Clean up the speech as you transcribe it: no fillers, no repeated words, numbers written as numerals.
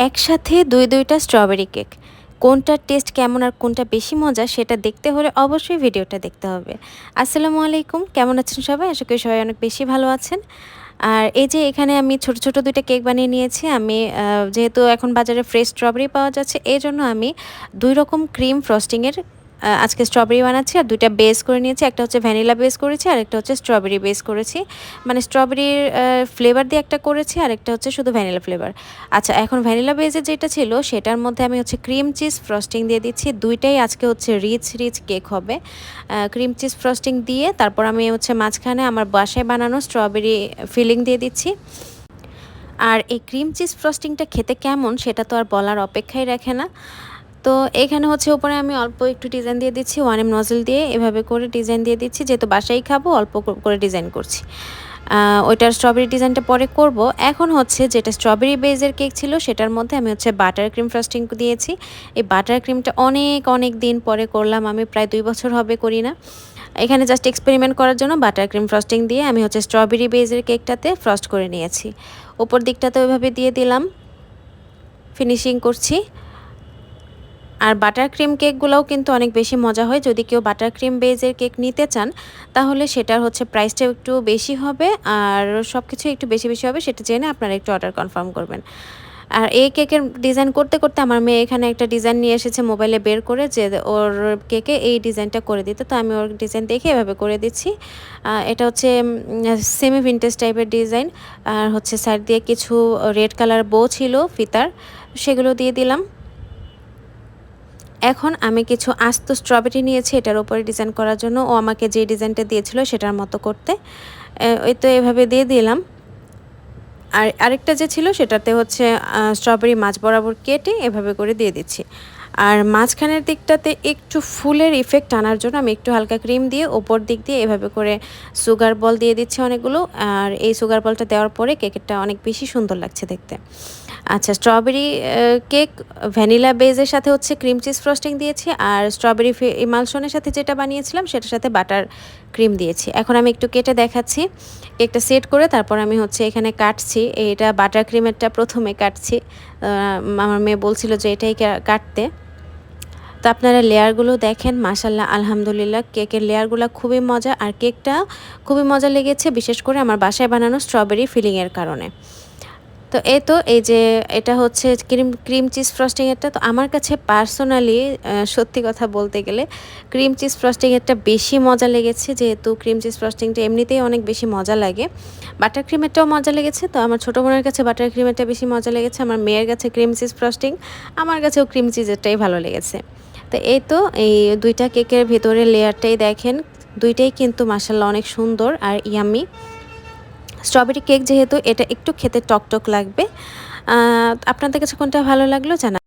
একসাথে দুইটা strawberry cake, কোনটার টেস্ট কেমন আর কোনটা বেশি মজা সেটা দেখতে হলে অবশ্যই ভিডিওটা দেখতে হবে। আসসালামু আলাইকুম, কেমন আছেন সবাই? আশা করি সবাই অনেক বেশি ভালো আছেন। আর এই যে এখানে আমি ছোট ২টা কেক বানিয়ে নিয়েছি। আমি যেহেতু এখন বাজারে ফ্রেশ স্ট্রবেরি পাওয়া যাচ্ছে, এজন্য আমি ২ রকম ক্রিম ফ্রস্টিংয়ের আজকে স্ট্রবেরি বানাচ্ছি আর ২টা বেস করে নিয়েছি। একটা হচ্ছে ভ্যানিলা বেস করেছি আর একটা হচ্ছে স্ট্রবেরি বেস করেছি। মানে স্ট্রবেরির ফ্লেভার দিয়ে একটা করেছি আর একটা হচ্ছে শুধু ভ্যানিলা ফ্লেভার। আচ্ছা, এখন ভ্যানিলা বেসের যেটা ছিল সেটার মধ্যে আমি হচ্ছে ক্রিম চিজ ফ্রস্টিং দিয়ে দিচ্ছি। ২টাই আজকে হচ্ছে রিচ কেক হবে। ক্রিম চিজ ফ্রস্টিং দিয়ে তারপর আমি হচ্ছে মাঝখানে আমার বাসায় বানানো স্ট্রবেরি ফিলিং দিয়ে দিচ্ছি। আর এই ক্রিম চিজ ফ্রস্টিংটা খেতে কেমন সেটা তো আর বলার অপেক্ষাই রাখে না। তো এখানে হচ্ছে উপরে আমি অল্প একটু ডিজাইন দিয়ে দিচ্ছি, 1M নজল দিয়ে এভাবে করে ডিজাইন দিয়ে দিচ্ছি, যেহেতু বাসায় খাবো অল্প করে ডিজাইন করছি। ওইটার স্ট্রবেরি ডিজাইনটা পরে করব। এখন হচ্ছে যেটা স্ট্রবেরি বেজের কেক ছিল সেটার মধ্যে আমি হচ্ছে বাটার ক্রিম ফ্রস্টিং দিয়েছি। এই বাটার ক্রিমটা অনেক দিন পরে করলাম, আমি প্রায় 2 বছর হবে করি না। এখানে জাস্ট এক্সপেরিমেন্ট করার জন্য বাটার ক্রিম ফ্রস্টিং দিয়ে আমি হচ্ছে স্ট্রবেরি বেজের কেকটাতে ফ্রস্ট করে নিয়েছি। ওপর দিকটাতে ওইভাবে দিয়ে দিলাম, ফিনিশিং করছি। আর বাটার ক্রিম কেকগুলোও কিন্তু অনেক বেশি মজা হয়। যদি কেউ বাটার ক্রিম বেজের কেক নিতে চান তাহলে সেটার হচ্ছে প্রাইসটাও একটু বেশি হবে আর সব কিছু একটু বেশি হবে, সেটা জেনে আপনারা একটু অর্ডার কনফার্ম করবেন। আর এই কেকের ডিজাইন করতে আমার মেয়ে এখানে একটা ডিজাইন নিয়ে এসেছে মোবাইলে বের করে, যে ওর কেকে এই ডিজাইনটা করে দিতে। তো আমি ওর ডিজাইন দেখে এভাবে করে দিচ্ছি। এটা হচ্ছে সেমি ভিন্টেজ টাইপের ডিজাইন। আর হচ্ছে সাইড দিয়ে কিছু রেড কালার বো ছিল ফিতার, সেগুলো দিয়ে দিলাম। এখন আমি কিছু আস্ত স্ট্রবেরি নিয়েছি এটার উপরে ডিজাইন করার জন্য। ও আমাকে যে ডিজাইনটা দিয়েছিল সেটার মতো করতে, ওই তো এভাবে দিয়ে দিলাম। আর আরেকটা যে ছিল সেটাতে হচ্ছে স্ট্রবেরি মাঝ বরাবর কেটে এভাবে করে দিয়ে দিচ্ছি। আর মাঝখানের দিকটাতে একটু ফুলের ইফেক্ট আনার জন্য আমি একটু হালকা ক্রিম দিয়ে ওপর দিক দিয়ে এভাবে করে সুগার বল দিয়ে দিচ্ছি অনেকগুলো। আর এই সুগার বলটা দেওয়ার পরে কেকেরটা অনেক বেশি সুন্দর লাগছে দেখতে। আচ্ছা, স্ট্রবেরি কেক ভ্যানিলা বেজের সাথে হচ্ছে ক্রিম চিজ ফ্রস্টিং দিয়েছি, আর স্ট্রবেরি ইমালশনের সাথে যেটা বানিয়েছিলাম সেটার সাথে বাটার ক্রিম দিয়েছি। এখন আমি একটু কেটে দেখাচ্ছি। কেকটা সেট করে তারপর আমি হচ্ছে এখানে কাটছি। এটা বাটার ক্রিমেরটা প্রথমে কাটছি। আমার মেয়ে বলছিল যে এটাই কাটতে। তো আপনারা লেয়ারগুলো দেখেন, মাশাল্লাহ আলহামদুলিল্লাহ কেকের লেয়ারগুলো খুবই মজা, আর কেকটা খুবই মজা লেগেছে, বিশেষ করে আমার বাসায় বানানো স্ট্রবেরি ফিলিংয়ের কারণে। তো এই যে এটা হচ্ছে ক্রিম চিজ ফ্রস্টিংয়েরটা। তো আমার কাছে পার্সোনালি সত্যি কথা বলতে গেলে ক্রিম চিজ ফ্রস্টিংয়েরটা বেশি মজা লেগেছে, যেহেতু ক্রিম চিজ ফ্রস্টিংটা এমনিতেই অনেক বেশি মজা লাগে। বাটার ক্রিমেরটাও মজা লেগেছে, তো আমার ছোটো বোনের কাছে বাটার ক্রিমেরটা বেশি মজা লেগেছে, আমার মেয়ের কাছে ক্রিম চিজ ফ্রস্টিং, আমার কাছেও ক্রিম চিজেরটাই ভালো লেগেছে। তো এই 2টা কেকের ভেতরের লেয়ারটাই দেখেন, 2টাই কিন্তু মাশাআল্লাহ অনেক সুন্দর আর ইয়াম্মি। স্ট্রবেরি কেক যেহেতু এটা একটু খেতে টক লাগবে। আপনাদের কাছে কোনটা ভালো লাগলো জানাবেন।